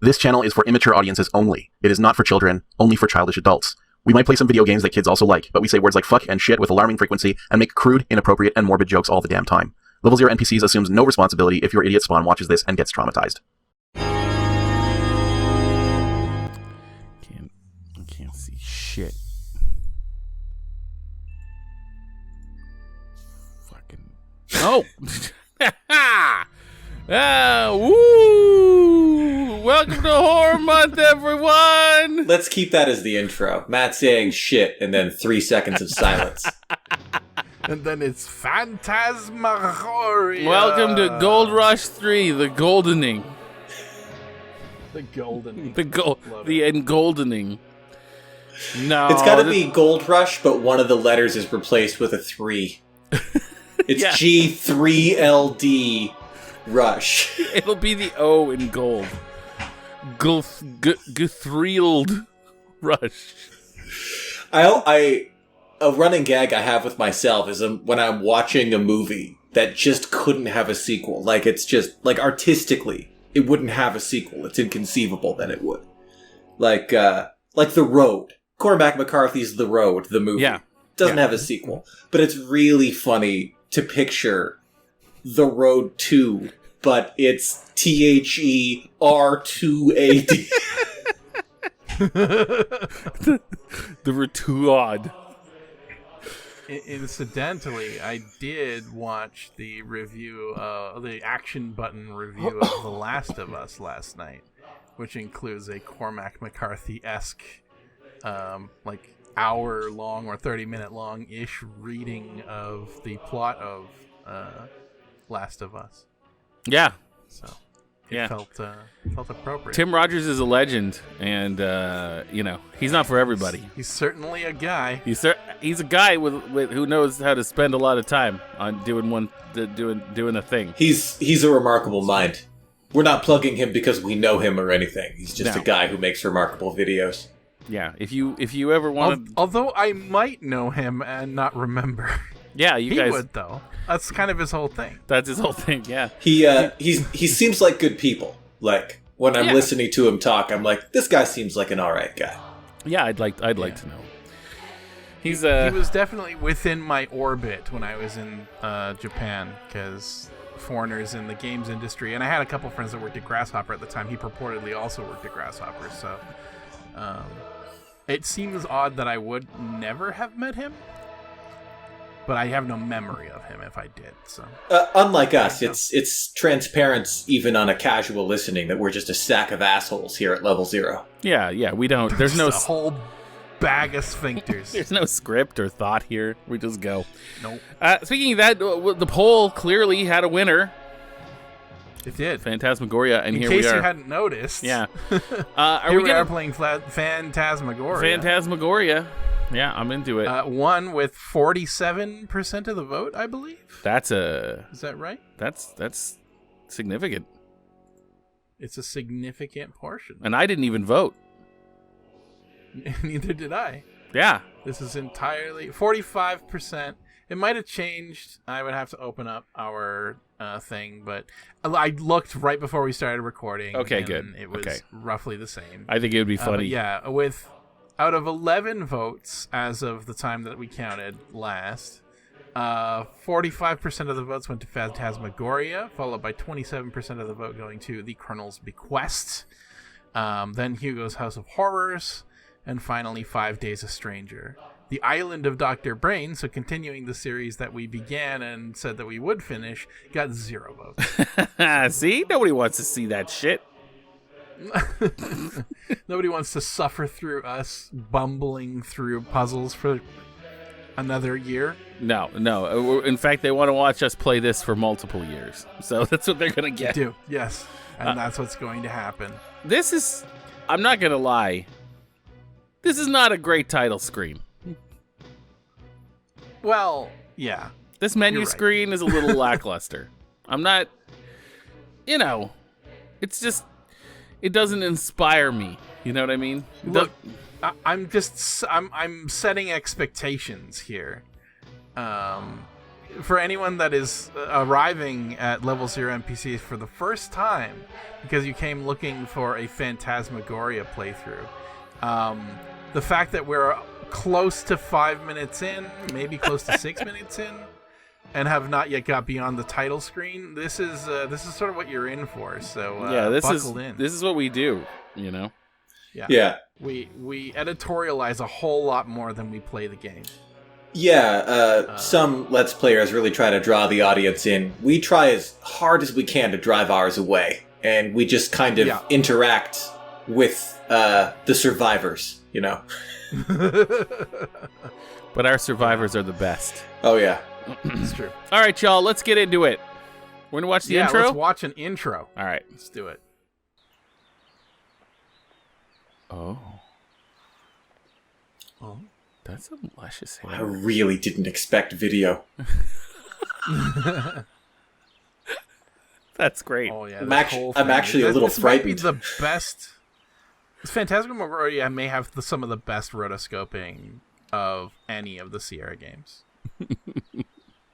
This channel is for immature audiences only. It is not for children, only for childish adults. We might play some video games that kids also like, but we say words like fuck and shit with alarming frequency and make crude, inappropriate, and morbid jokes all the damn time. Level 0 NPCs assumes no responsibility if your idiot spawn watches this and gets traumatized. Can't see shit. Fucking. Oh! Woo! Welcome to Horror Month, everyone! Let's keep that as the intro. Matt saying shit and then 3 seconds of silence. And then it's Phantasmagoria. Welcome to Gold Rush 3, the goldening. The golden. The engoldening. No. It's gotta be Gold Rush, but one of the letters is replaced with a 3. It's Yeah. G3LD Rush. It'll be the O in gold. Guthrilled Rush. A running gag I have with myself is when I'm watching a movie that just couldn't have a sequel. Like, it's just, like, artistically, it wouldn't have a sequel. It's inconceivable that it would. Like The Road. Cormac McCarthy's The Road, the movie. Yeah. Doesn't have a sequel. But it's really funny to picture The Road 2, but it's THER2AD. The Retoud. Incidentally, I did watch the review, the action button review of The Last of Us last night, which includes a Cormac McCarthy-esque, like, hour-long or 30-minute-long-ish reading of the plot of Last of Us. Yeah. So it felt appropriate. Tim Rogers is a legend, and he's not for everybody. He's certainly a guy. He's a guy with who knows how to spend a lot of time on doing a thing. He's a remarkable mind. We're not plugging him because we know him or anything. He's just a guy who makes remarkable videos. Yeah, if you ever want to, although I might know him and not remember. Yeah, he guys would though. That's kind of his whole thing. That's his whole thing. Yeah, he seems like good people. Like when I'm listening to him talk, I'm like, this guy seems like an alright guy. Yeah, I'd like to know. He was definitely within my orbit when I was in Japan, because foreigners in the games industry, and I had a couple friends that worked at Grasshopper at the time. He purportedly also worked at Grasshopper, so it seems odd that I would never have met him, but I have no memory of him if I did. So unlike us, it's transparent even on a casual listening that we're just a stack of assholes here at Level 0. Yeah, we don't. There's no a whole bag of sphincters. There's no script or thought here. We just go. Nope. Speaking of that, the poll clearly had a winner. It did. Phantasmagoria, and here we are. In case you hadn't noticed. Yeah. Here we are playing Phantasmagoria. Phantasmagoria. Yeah, I'm into it. Won with 47% of the vote, I believe. Is that right? That's significant. It's a significant portion. And I didn't even vote. Neither did I. Yeah. This is entirely 45%. It might have changed. I would have to open up our thing, but I looked right before we started recording. Okay, and good. It was roughly the same. I think it would be funny. Yeah, with out of 11 votes as of the time that we counted last, 45% of the votes went to Phantasmagoria, followed by 27% of the vote going to The Colonel's Bequest, then Hugo's House of Horrors, and finally 5 Days a Stranger. The Island of Dr. Brain, so continuing the series that we began and said that we would finish, got 0 votes. See? Nobody wants to see that shit. Nobody wants to suffer through us bumbling through puzzles for another year. No. In fact, they want to watch us play this for multiple years. So that's what they're going to get. They do, yes. And that's what's going to happen. I'm not going to lie, this is not a great title screen. Well, yeah. This menu screen is a little lackluster. I'm not, it's just, it doesn't inspire me. You know what I mean? Look, I'm setting expectations here. for anyone that is arriving at Level 0 NPCs for the first time, because you came looking for a Phantasmagoria playthrough, the fact that we're close to 5 minutes in, maybe close to 6 minutes in, and have not yet got beyond the title screen, this is sort of what you're in for. So buckle in. This is what we do, you know. Yeah. We editorialize a whole lot more than we play the game. Yeah, some Let's Players really try to draw the audience in. We try as hard as we can to drive ours away, and we just kind of interact with the survivors, you know? But our survivors are the best. Oh, yeah. It's true. All right, y'all, let's get into it. We're going to watch the intro? Let's watch an intro. All right. Let's do it. Oh. That's a luscious hair. I really didn't expect video. That's great. Oh, yeah. I'm actually a little frightened. This might be the best. Phantasmagoria may have some of the best rotoscoping of any of the Sierra games.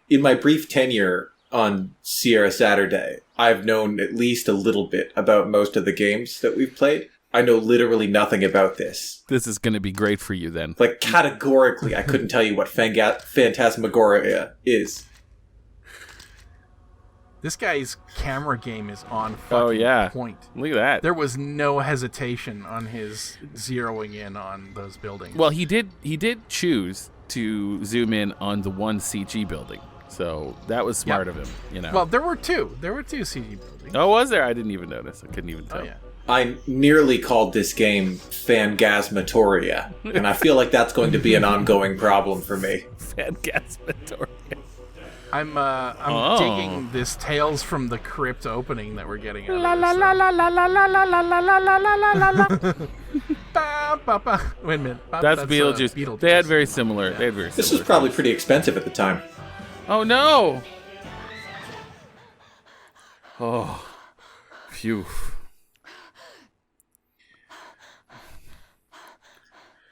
In my brief tenure on Sierra Saturday, I've known at least a little bit about most of the games that we've played. I know literally nothing about this. This is going to be great for you then. Like, categorically, I couldn't tell you what Phantasmagoria is. This guy's camera game is on fucking point. Look at that. There was no hesitation on his zeroing in on those buildings. Well, he did choose to zoom in on the one CG building. So that was smart of him, you know. Well, there were two. There were two CG buildings. Oh, was there? I didn't even notice. I couldn't even tell. Oh, yeah. I nearly called this game Phantasmagoria, and I feel like that's going to be an ongoing problem for me. Phantasmagoria. I'm digging this Tales from the Crypt opening that we're getting out of Wait a minute. That's Beetlejuice. They had very similar. They had very This similar was probably things. pretty expensive at the time. Oh no! Oh, phew.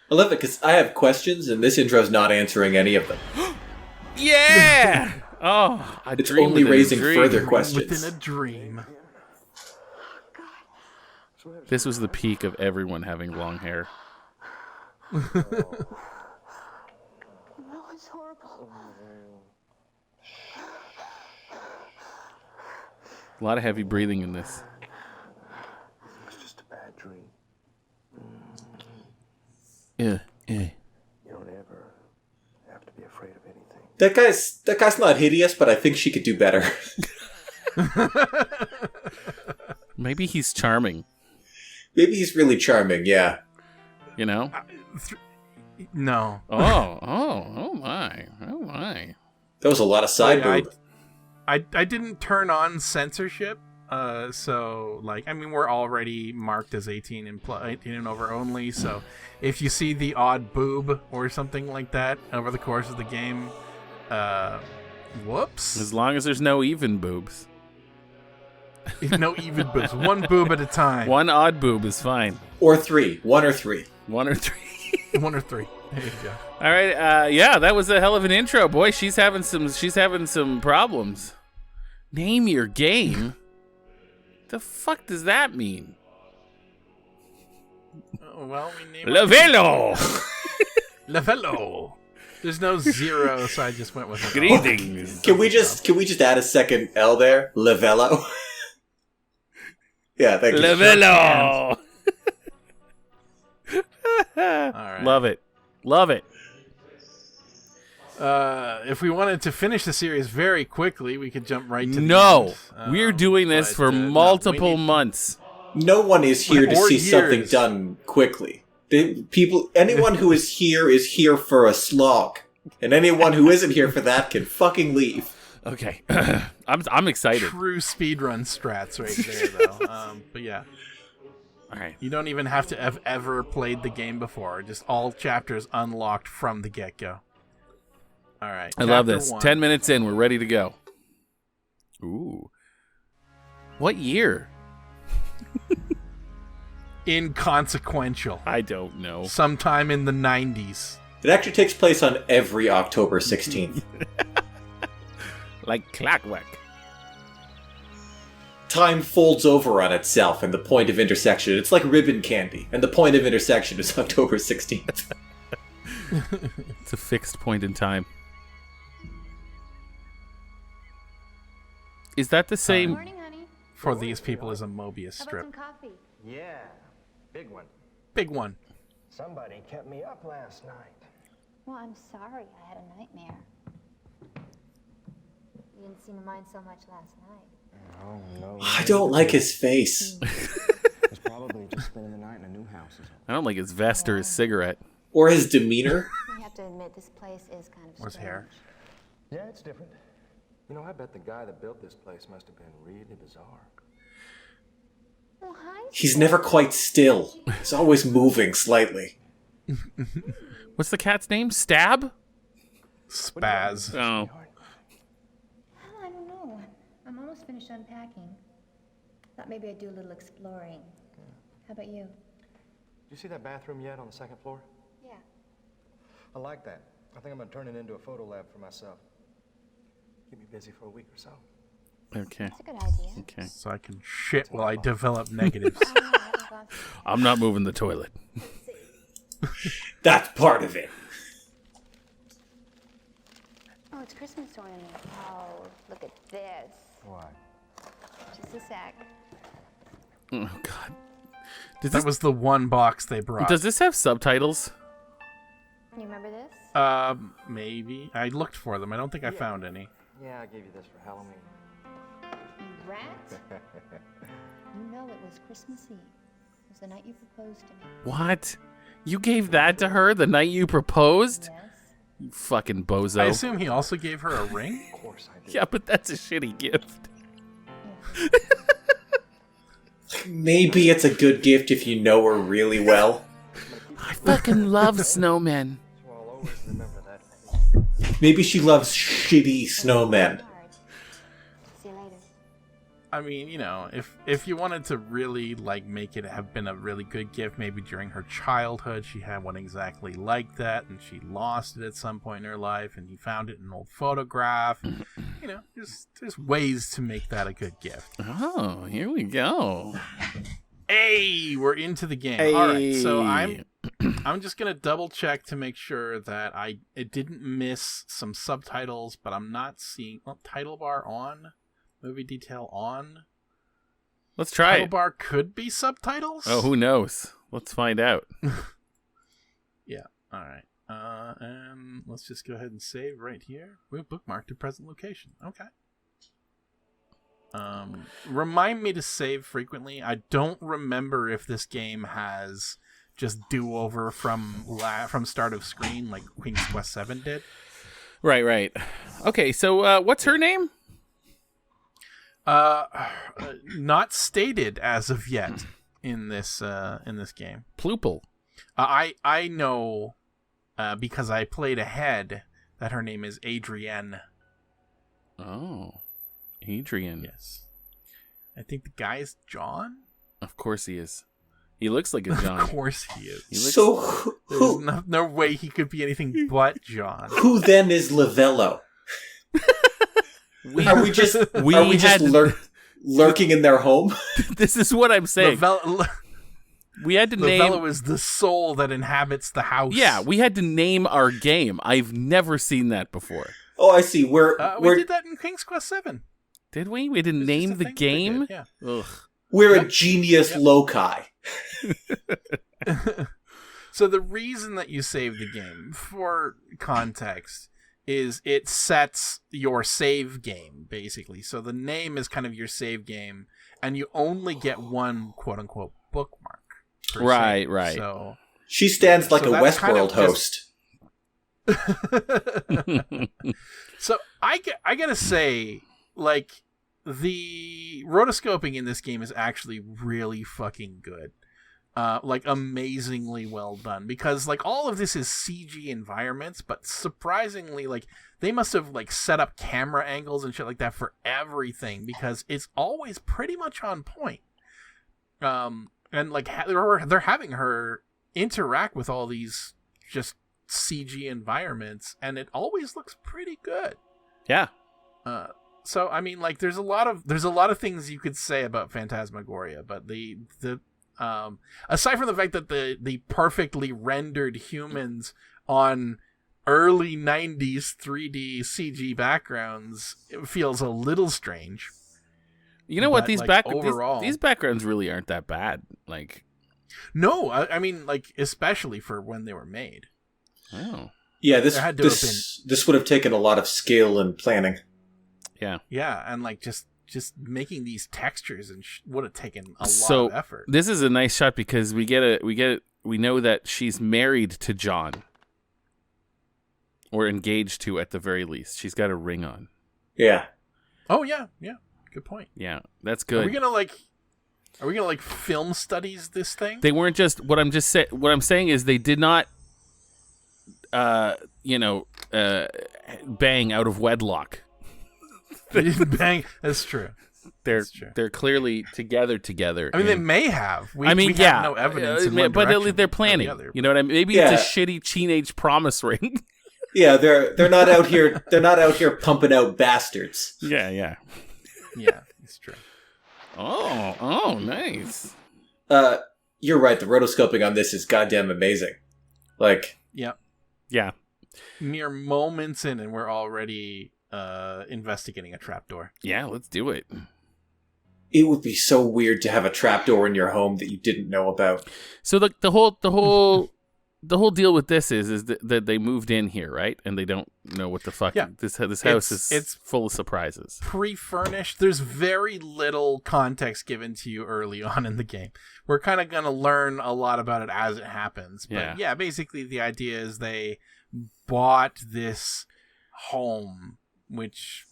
I love it because I have questions, and this intro's not answering any of them. Yeah! Oh, it's only raising further questions. Within a dream. This was the peak of everyone having long hair. No, it's horrible. A lot of heavy breathing in this. It's just a bad dream. Yeah. You don't ever have to be afraid of anything. That guy's not hideous, but I think she could do better. Maybe he's charming. Maybe he's really charming, yeah. You know? No. Oh my. That was a lot of side boob. I didn't turn on censorship, so like, I mean, we're already marked as 18 and over only. So if you see the odd boob or something like that over the course of the game, whoops. As long as there's no even boobs. No even boobs. One boob at a time. One odd boob is fine. Or three. One or three. One or three. One or three. There you go. All right. Yeah, that was a hell of an intro, boy. She's having some problems. Name your game. The fuck does that mean? Well, we named Lavelo. Lavelo. There's no zero, so I just went with it. Greetings. Can we just add a second L there? Lavello. Yeah, thank you. Lavelo. All right. Love it. If we wanted to finish the series very quickly, we could jump right to the No, end. we're doing this for multiple months. No one is here to Or see years. something done quickly. Anyone who is here for a slog, and anyone who isn't here for that can fucking leave. Okay, I'm excited. True speedrun strats right there, though. But yeah, All right. you don't even have to have ever played the game before. Just all chapters unlocked from the get-go. All right. I love Chapter this. 1. 10 minutes in, we're ready to go. Ooh. What year? Inconsequential. I don't know. Sometime in the 90s. It actually takes place on every October 16th. like clockwork. Time folds over on itself and the point of intersection. It's like ribbon candy, and the point of intersection is October 16th. It's a fixed point in time. Is that the same? Morning, honey. For these people is a Mobius How about strip. some coffee? Yeah, big one. Big one. Somebody kept me up last night. Well, I'm sorry. I had a nightmare. You didn't seem to mind so much last night. Oh, no. I don't like his face. It's probably just spending the night in a new house. I don't like his vest or his cigarette. Or his demeanor. I have to admit, this place is kind of Or his hair. Yeah, it's different. You know, I bet the guy that built this place must have been really bizarre. Well, hi. He's never quite still. He's always moving slightly. What's the cat's name? Stab? Spaz. Oh. Well, I don't know. I'm almost finished unpacking. Thought maybe I'd do a little exploring. How about you? Did you see that bathroom yet on the second floor? Yeah. I like that. I think I'm gonna turn it into a photo lab for myself. Keep me busy for a week or so. Okay. That's a good idea. Okay. So I can shit while I develop negatives. Oh, no, I haven't gone through that. I'm not moving the toilet. That's part of it. Oh, it's Christmas ornament. Oh, look at this. Why? Just a sec. Oh, God. Does That this, was the one box they brought. does this have subtitles? You remember this? Maybe. I looked for them. I don't think I found any. Yeah, I gave you this for Halloween. You rat? You know it was Christmas Eve. It was the night you proposed to me. What? You gave that to her the night you proposed? Yes. You fucking bozo. I assume he also gave her a ring? Of course I did. Yeah, but that's a shitty gift. Maybe it's a good gift if you know her really well. I fucking love snowmen. So I'll always remember that. Maybe she loves shitty snowmen. See you later. I mean, you know, if you wanted to really, like, make it have been a really good gift, maybe during her childhood she had one exactly like that, and she lost it at some point in her life, and he found it in an old photograph. You know, there's ways to make that a good gift. Oh, here we go. Hey, we're into the game. Hey. All right, so I'm just gonna double check to make sure that it didn't miss some subtitles, but I'm not seeing title bar on. Movie detail on. Let's try Title it. bar could be subtitles. Oh, who knows? Let's find out. Yeah. All right. And let's just go ahead and save right here. We bookmarked a present location. Okay. Remind me to save frequently. I don't remember if this game has just do-over from start of screen like Queen's Quest 7 did. Right. Okay, so what's her name? Not stated as of yet in this game. Pluple. I know because I played ahead that her name is Adrienne. Oh, Adrienne. Yes. I think the guy is John. Of course he is. He looks like a John. Of course he is. He looks- So There's no way he could be anything but John. who then is Lavello? Are we just lurking in their home? This is what I'm saying. We had to name. Lavello is the soul that inhabits the house. Yeah, we had to name our game. I've never seen that before. Oh, I see. we did that in King's Quest 7. Did we? We didn't It's just name a the thing that they game? did, yeah. Ugh. We're a genius loci. So the reason that you save the game, for context, is it sets your save game, basically. So the name is kind of your save game, and you only get one quote-unquote bookmark. per Right, save. right. So She stands like So a that's kind Westworld of host. So I gotta say, like, the rotoscoping in this game is actually really fucking good. Like, amazingly well done. Because, like, all of this is CG environments, but surprisingly, like, they must have, like, set up camera angles and shit like that for everything, because it's always pretty much on point. And, like, they're having her interact with all these just CG environments, and it always looks pretty good. Yeah. So I mean, like, there's a lot of things you could say about Phantasmagoria, but the aside from the fact that the perfectly rendered humans on early 90s 3D CG backgrounds, it feels a little strange. You know what? But, These overall, these backgrounds really aren't that bad. Like, no, I mean, like, especially for when they were made. oh, Yeah, There had to have been- this would have taken a lot of skill and planning. yeah. Yeah, and like just making these textures and would have taken a lot So of effort. this is a nice shot because we know that she's married to John, or engaged to at the very least. She's got a ring on. Yeah. Oh yeah, good point. Yeah, that's Are we good. gonna film studies this thing? They weren't just what I'm saying is they did not, bang out of wedlock. They didn't bang. That's true. They're clearly together. I mean, they may have. We yeah, have no evidence. In one but direction they're or planning. the other. You know what I mean? Maybe Yeah. it's a shitty teenage promise ring. Yeah, they're not out here. They're not out here pumping out bastards. yeah. Yeah, it's true. Oh, nice. You're right. The rotoscoping on this is goddamn amazing. Like, Yeah. Yeah. Mere moments in, and we're already investigating a trapdoor. Yeah, let's do it. it would be so weird to have a trapdoor in your home that you didn't know about. So the whole deal with this is that they moved in here, right? And they don't know what the fuck. Yeah. This house It's is full of surprises. Pre-furnished. There's very little context given to you early on in the game. We're kind of going to learn a lot about it as it happens. But yeah, basically the idea is they bought this home, which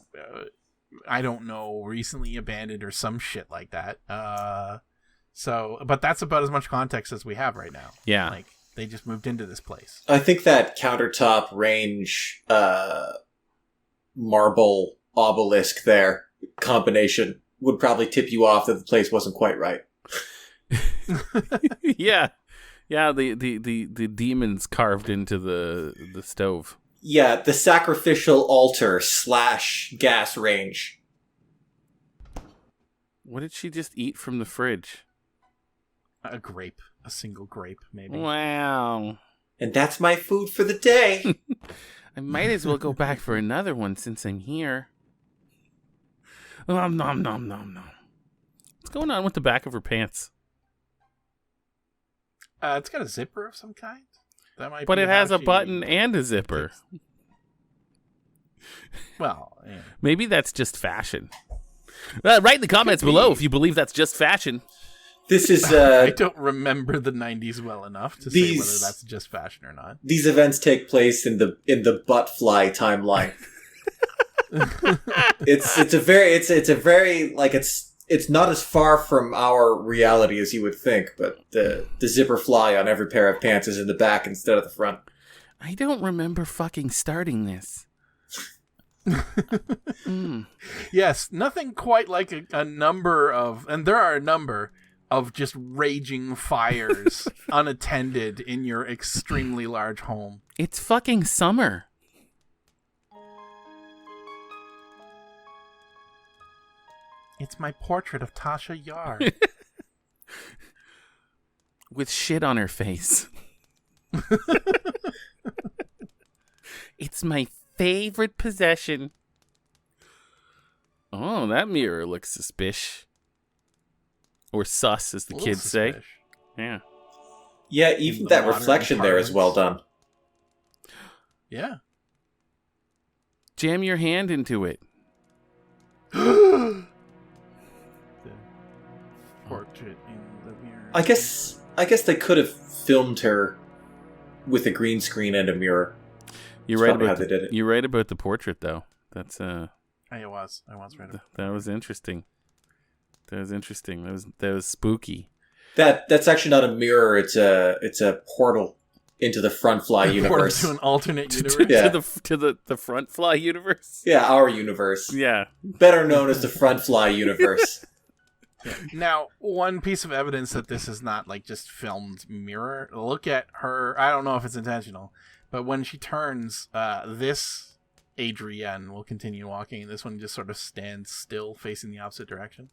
I don't know, recently abandoned or some shit like that. But that's about as much context as we have right now. Yeah. Like, they just moved into this place. I think that countertop range marble obelisk there combination would probably tip you off that the place wasn't quite right. Yeah. Yeah, the demons carved into the stove. Yeah, the sacrificial altar / gas range. What did she just eat from the fridge? A grape. A single grape, maybe. Wow. And that's my food for the day. I might as well go back for another one since I'm here. Nom nom nom nom nom. What's going on with the back of her pants? It's got a zipper of some kind. That might. But be it has how a she- button and a zipper. Well, yeah. Maybe that's just fashion. Write in the comments below if you believe that's just fashion. This is I don't remember the 90s well enough to say whether that's just fashion or not. these events take place in the buttfly timeline. It's a very like it's not as far from our reality as you would think, but the zipper fly on every pair of pants is in the back instead of the front. I don't remember fucking starting this. Yes, nothing quite like a number of, and there are a number of just raging fires unattended in your extremely large home. It's fucking summer. It's my portrait of Tasha Yar. With shit on her face. It's my favorite possession. Oh, that mirror looks suspicious. Or sus, as the A little kids say. suspicious. Yeah. Yeah, even The that modern reflection there is well done. Yeah. Jam your hand into it. The portrait in the mirror. I guess they could have filmed her with a green screen and a mirror. You're That's right probably about how they did it. You're right about the portrait, though. That's I was right. that was interesting. That was spooky. That's actually not a mirror. It's a portal into the front fly Portal universe. to an alternate universe. Yeah. To the front fly universe. Yeah, our universe, Yeah. better known as the front fly universe. Now, one piece of evidence that this is not like just filmed mirror. Look at her. I don't know if it's intentional, but when she turns, this Adrienne will continue walking, and this one just sort of stands still, facing the opposite direction.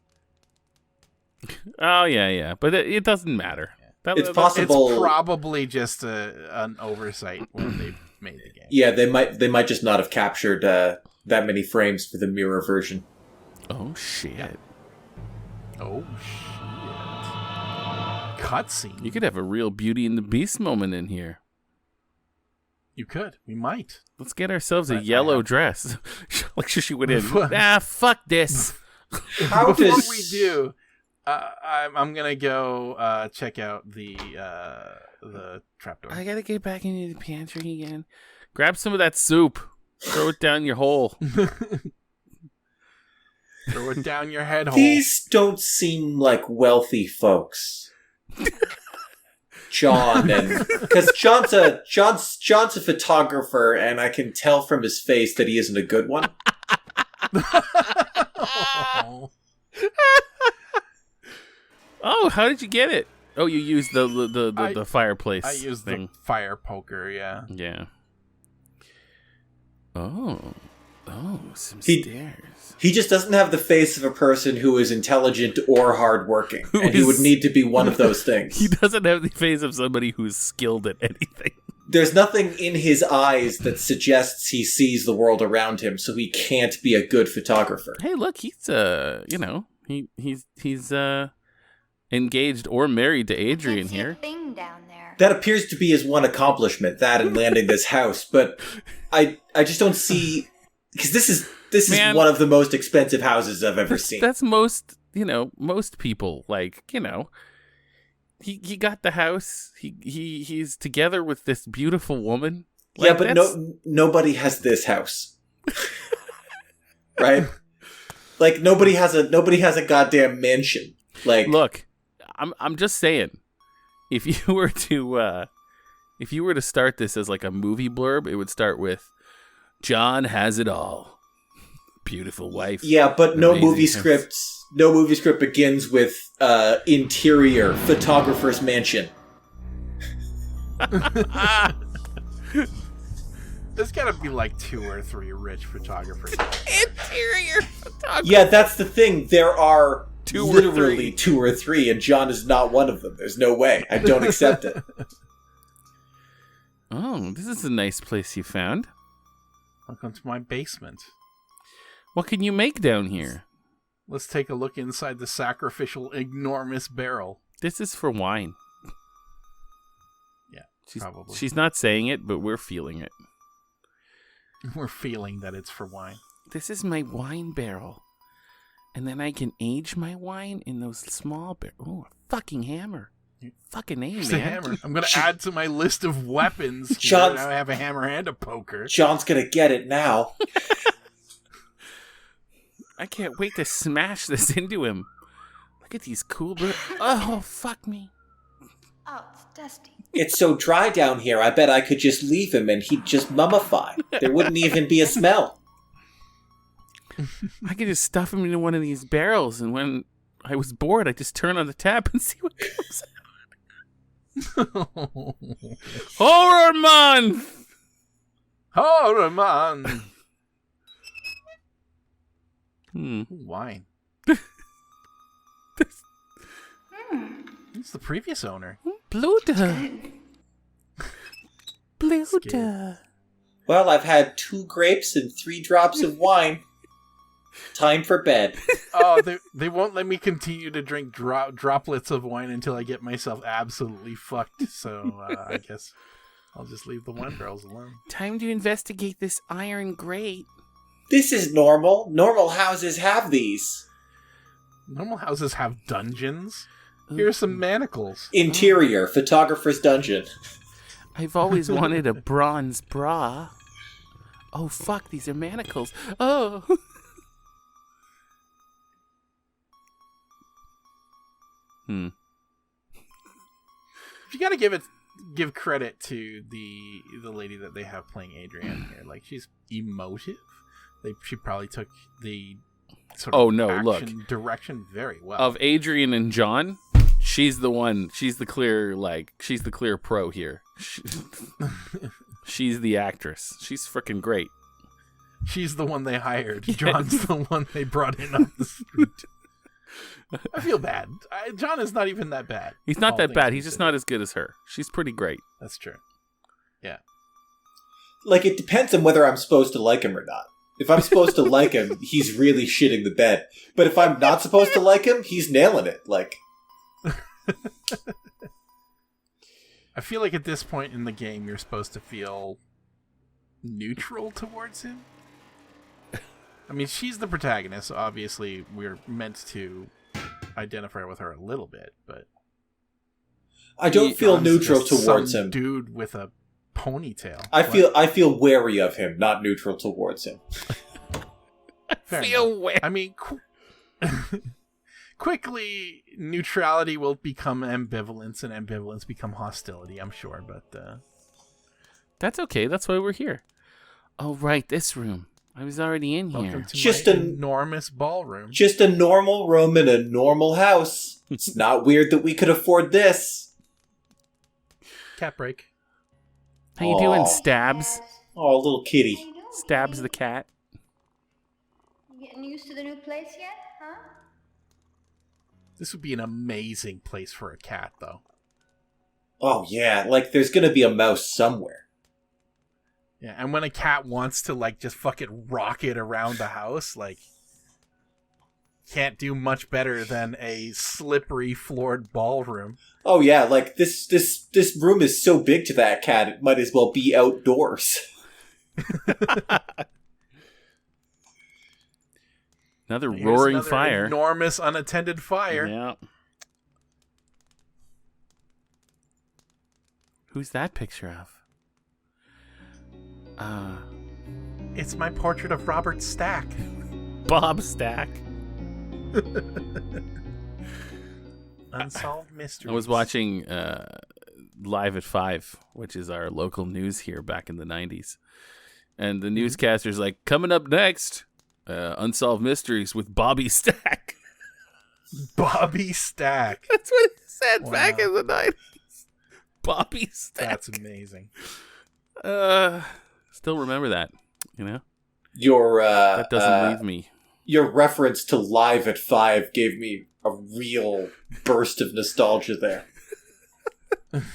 Oh, yeah. But it doesn't matter. It's possible. It's probably just an oversight when they made the game. Yeah, they might just not have captured that many frames for the mirror version. Oh, shit. Yeah. Oh, shit. Cutscene. You could have a real Beauty and the Beast moment in here. You could. We might. Let's get ourselves a yellow dress. Like she went in. Fuck this. Before we do, I'm gonna go check out the trapdoor. I gotta get back into the pantry again. Grab some of that soup. Throw it down your hole. Throw it down your head hole. These don't seem like wealthy folks. John, and because John's a photographer, and I can tell from his face that he isn't a good one. Oh, how did you get it? Oh, you used the fireplace. I used thing. the fire poker. Yeah. Yeah. Oh, some stairs. He just doesn't have the face of a person who is intelligent or hardworking, and he would need to be one of those things. He doesn't have the face of somebody who's skilled at anything. There's nothing in his eyes that suggests he sees the world around him, so he can't be a good photographer. Hey, look, he's he's engaged or married to Adrienne here. Thing down there. That appears to be his one accomplishment, that and landing this house, but I just don't see, because this is one of the most expensive houses I've ever seen. That's most people, like, he got the house. He's together with this beautiful woman. Like, yeah, but nobody has this house. Right? Like nobody has a goddamn mansion. Like, look, I'm just saying, if you were to start this as like a movie blurb, it would start with John has it all. Beautiful wife. Yeah, but no movie house. script begins with interior photographer's mansion. There's gotta be like 2 or 3 rich photographers. Interior photographer. Yeah, that's the thing. There are literally 2 or 3, and John is not one of them. There's no way. I don't accept it. Oh, this is a nice place you found. Welcome to my basement. What can you make down here? Let's take a look inside the sacrificial enormous barrel. This is for wine. Yeah, probably. She's not saying it, but we're feeling it. We're feeling that it's for wine. This is my wine barrel. And then I can age my wine in those small barrels. Oh, a fucking hammer. Fucking aim, man. A hammer. I'm going to add to my list of weapons. John's, now I have a hammer and a poker. John's going to get it now. I can't wait to smash this into him. Look at these cool Oh, fuck me. Oh, it's dusty. It's so dry down here, I bet I could just leave him and he'd just mummify. There wouldn't even be a smell. I could just stuff him into one of these barrels, and when I was bored, I just turn on the tap and see what comes out. Horror month! Horror month! Hmm. Wine. It's the previous owner. Bluta. Bluta. Well, I've had 2 grapes and 3 drops of wine. Time for bed. Oh, they won't let me continue to drink droplets of wine until I get myself absolutely fucked. So I guess I'll just leave the wine barrels alone. Time to investigate this iron grate. This is normal. Normal houses have these. Normal houses have dungeons. Here's some manacles. Interior, photographer's dungeon. I've always wanted a bronze bra. Oh, fuck, these are manacles. Oh. You gotta give credit to the lady that they have playing Adrienne here. Like, she's emotive. She probably took the sort of action direction very well. Of Adrienne and John, she's the one. She's the clear pro here. She's the actress. She's freaking great. She's the one they hired. John's the one they brought in off the street. I feel bad. John is not even that bad. He's not that bad. He's just not as good as her. She's pretty great. That's true. Yeah. Like, it depends on whether I'm supposed to like him or not. If I'm supposed to like him, he's really shitting the bed. But if I'm not supposed to like him, he's nailing it. Like, I feel like at this point in the game, you're supposed to feel neutral towards him. I mean, she's the protagonist, so obviously we're meant to identify with her a little bit, but I don't feel neutral just towards some him. dude with a ponytail. I feel wary of him, not neutral towards him. I mean, quickly neutrality will become ambivalence, and ambivalence become hostility, I'm sure, but that's okay. That's why we're here. Oh, right, this room. I was already in here. welcome to Just my an- enormous ballroom. Just a normal room in a normal house. It's not weird that we could afford this. Cat break. How you doing, Aw. Stabs? Oh, little kitty. How you doing, Stabs kitty? the cat. You getting used to the new place yet, huh? This would be an amazing place for a cat, though. Oh, yeah. Like, there's gonna be a mouse somewhere. Yeah, and when a cat wants to, like, just fucking rocket around the house, like, can't do much better than a slippery floored ballroom. Oh, yeah. Like, this room is so big to that cat, it might as well be outdoors. Another Here's roaring another fire. Enormous unattended fire. Yeah. Who's that picture of? It's my portrait of Robert Stack. Bob Stack. Unsolved Mysteries. I was watching Live at 5, which is our local news here back in the 90s. And the newscaster's like, coming up next, Unsolved Mysteries with Bobby Stack. Bobby Stack. That's what he said Wow. back in the 90s. Bobby Stack. That's amazing. Still remember that, you know? Your, That doesn't leave me. Your reference to Live at 5 gave me a real burst of nostalgia there.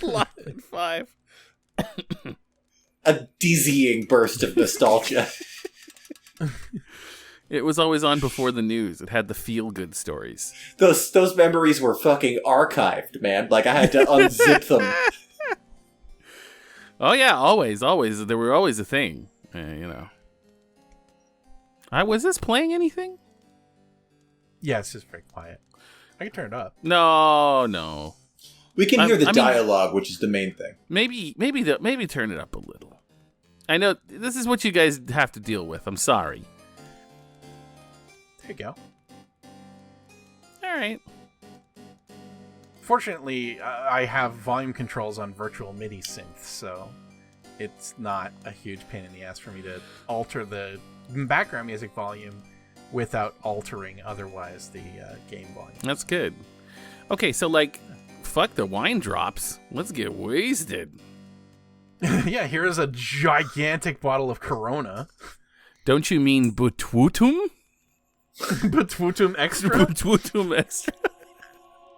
Live at 5. A dizzying burst of nostalgia. It was always on before the news. It had the feel-good stories. Those memories were fucking archived, man. Like, I had to unzip them. Oh yeah, always. They were always a thing. You know. Was this playing anything? Yeah, it's just very quiet. I can turn it up. No. We can hear the I mean- dialogue, which is the main thing. Maybe turn it up a little. I know this is what you guys have to deal with. I'm sorry. There you go. All right. Fortunately, I have volume controls on virtual MIDI synth, so it's not a huge pain in the ass for me to alter the background music volume without altering otherwise the game volume. That's good. Okay, so like, fuck the wine drops. Let's get wasted. Yeah, here is a gigantic bottle of Corona. Don't you mean Butwutum? Betwutum Extra? Butwutum extra.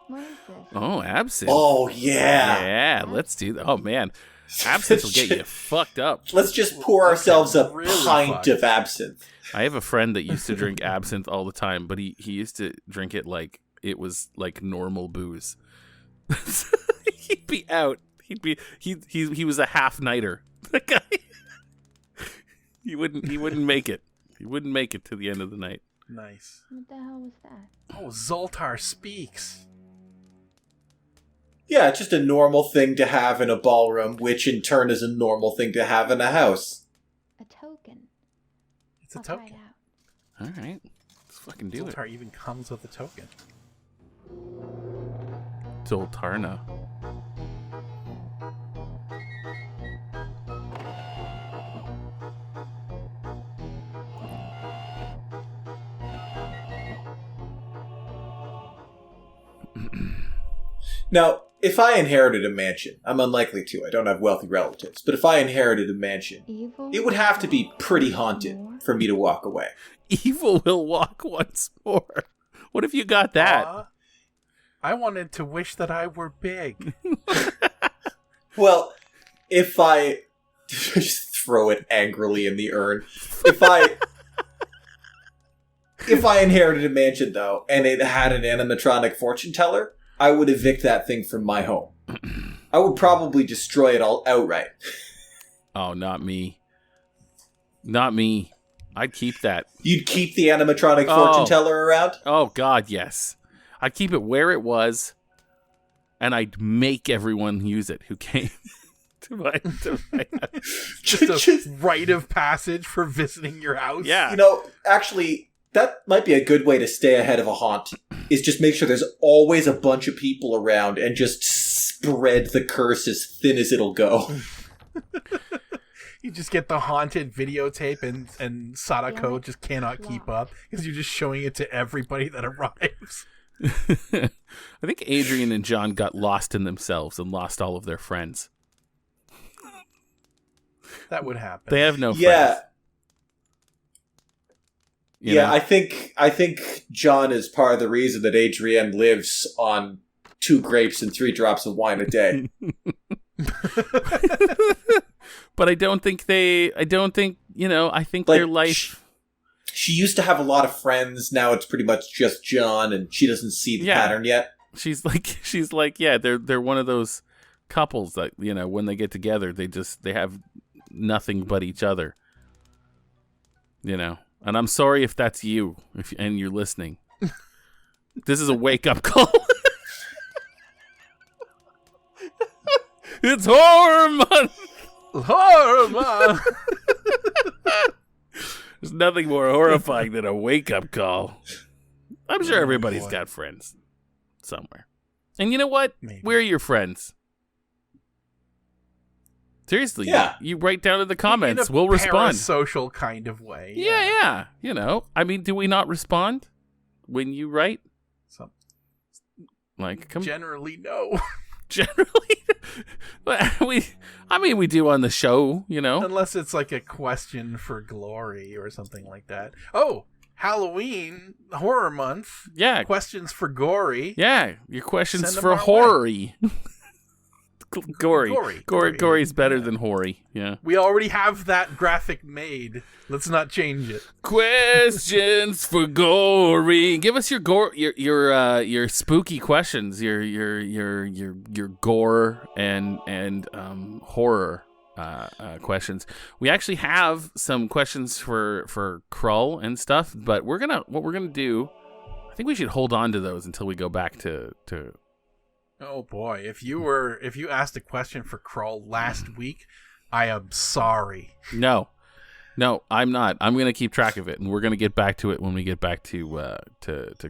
What is this? Oh, absinthe. Oh, yeah. Yeah, let's do that. Oh, man. Absinthe will get you fucked up. Let's just pour ourselves a really pint fucked. of absinthe. I have a friend that used to drink absinthe all the time, but he used to drink it like it was like normal booze. He'd be out. He was a half nighter. That guy. He wouldn't make it. He wouldn't make it to the end of the night. Nice. What the hell was that? Oh, Zoltar speaks. Yeah, it's just a normal thing to have in a ballroom, which in turn is a normal thing to have in a house. A token. It's a I'll try token. it out. All right. Let's fucking do Zoltar it. even comes with a token. Zoltarna. Now, if I inherited a mansion, I'm unlikely to. I don't have wealthy relatives. But if I inherited a mansion, it would have to be pretty haunted for me to walk away. Evil will walk once more. What if you got that? I wanted to wish that I were big. Well, if I just throw it angrily in the urn, if I inherited a mansion though, and it had an animatronic fortune teller, I would evict that thing from my home. I would probably destroy it all outright. Oh, not me. Not me. I'd keep that. You'd keep the animatronic fortune teller around? Oh, God, yes. I'd keep it where it was, and I'd make everyone use it who came to my house. Just a rite of passage for visiting your house. Yeah. You know, actually, that might be a good way to stay ahead of a haunt, is just make sure there's always a bunch of people around and just spread the curse as thin as it'll go. You just get the haunted videotape and Sadako just cannot keep up because you're just showing it to everybody that arrives. I think Adrienne and John got lost in themselves and lost all of their friends. That would happen. They have no friends. You know? I think John is part of the reason that Adrienne lives on 2 grapes and 3 drops of wine a day. But I think their life... She used to have a lot of friends. Now it's pretty much just John, and she doesn't see the pattern yet. She's like, they're one of those couples that, you know, when they get together, they have nothing but each other. You know, and I'm sorry if that's you, and you're listening. This is a wake-up call. It's horror month! Horror month! There's nothing more horrifying than a wake-up call. I'm sure everybody's got friends somewhere. And you know what? Maybe. We're your friends. Seriously, Yeah. you write down in the comments. In a We'll respond. Parasocial kind of way. Yeah. You know, I mean, do we not respond when you write? Generally, no. Generally, we do on the show, you know. Unless it's like a question for glory or something like that. Oh, Halloween, horror month. Yeah. Questions for gory. Yeah, your questions Send them for our horror-y. Gory. Gory. Gory's better than hoary. Yeah. We already have that graphic made. Let's not change it. Questions for gory. Give us your gore, your spooky questions, your gore and horror questions. We actually have some questions for Krull and stuff, but what we're gonna do. I think we should hold on to those until we go back to. Oh boy, if you asked a question for Krull last week, I am sorry. No, I'm not. I'm going to keep track of it, and we're going to get back to it when we get back to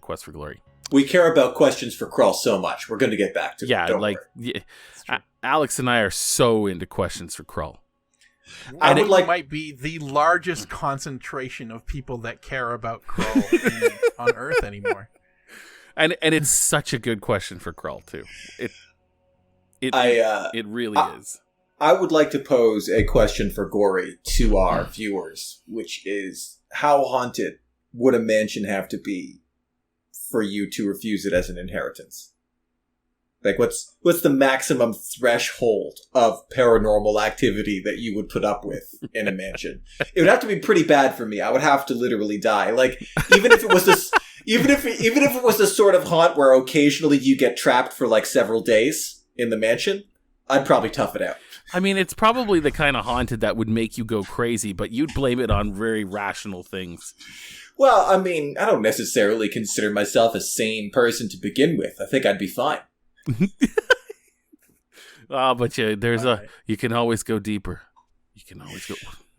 Quest for Glory. We care about questions for Krull so much. We're going to get back to it. Don't worry. Alex and I are so into questions for Krull. Might be the largest concentration of people that care about Krull on Earth anymore. And it's such a good question for Krull too. It really is. I would like to pose a question for Gory to our viewers, which is, how haunted would a mansion have to be for you to refuse it as an inheritance? Like, what's the maximum threshold of paranormal activity that you would put up with in a mansion? It would have to be pretty bad for me. I would have to literally die. Like, even if it was this. Even if it was the sort of haunt where occasionally you get trapped for like several days in the mansion, I'd probably tough it out. I mean, it's probably the kind of haunted that would make you go crazy, but you'd blame it on very rational things. Well, I mean, I don't necessarily consider myself a sane person to begin with. I think I'd be fine. But you can always go deeper. You can always go.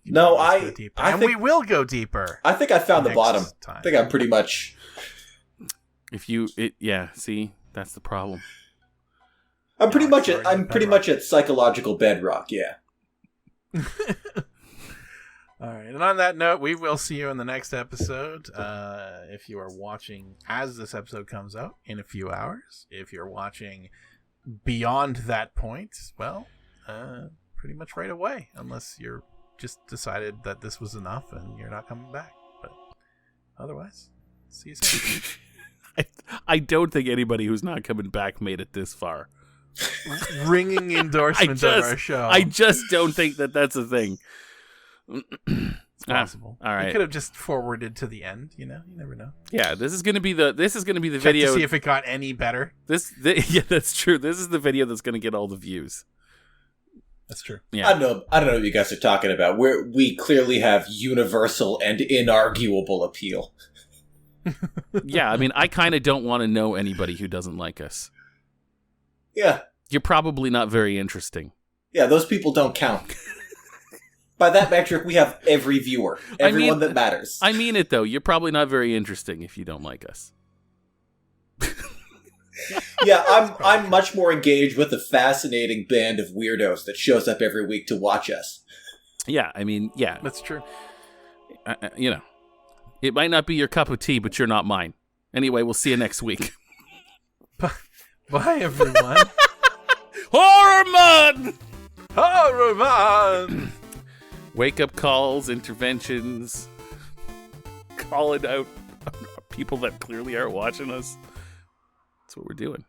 No, go deeper. And we will go deeper. I think I found the bottom. Time. I think I'm pretty much. See, that's the problem. I'm pretty much at psychological bedrock. Yeah. All right, and on that note, we will see you in the next episode. If you are watching as this episode comes out in a few hours, if you're watching beyond that point, well, pretty much right away, unless you're just decided that this was enough and you're not coming back. But otherwise, see you soon. I don't think anybody who's not coming back made it this far. Ringing endorsement of our show. I just don't think that that's a thing. It's possible. All right. You could have just forwarded to the end. You never know. Yeah, this is gonna be the Check video to see if it got any better. Yeah, that's true. This is the video that's gonna get all the views. That's true. Yeah. I don't know what you guys are talking about. We clearly have universal and inarguable appeal. Yeah, I mean, I kind of don't want to know anybody who doesn't like us. Yeah. You're probably not very interesting. Yeah, those people don't count. By that metric, we have every viewer. Everyone that matters. I mean it, though. You're probably not very interesting if you don't like us. Yeah, I'm much more engaged with the fascinating band of weirdos that shows up every week to watch us. Yeah, I mean, yeah. That's true. It might not be your cup of tea, but you're not mine. Anyway, we'll see you next week. Bye, everyone. Horror Month! Horror Month! Wake-up calls, interventions, calling out people that clearly aren't watching us. That's what we're doing.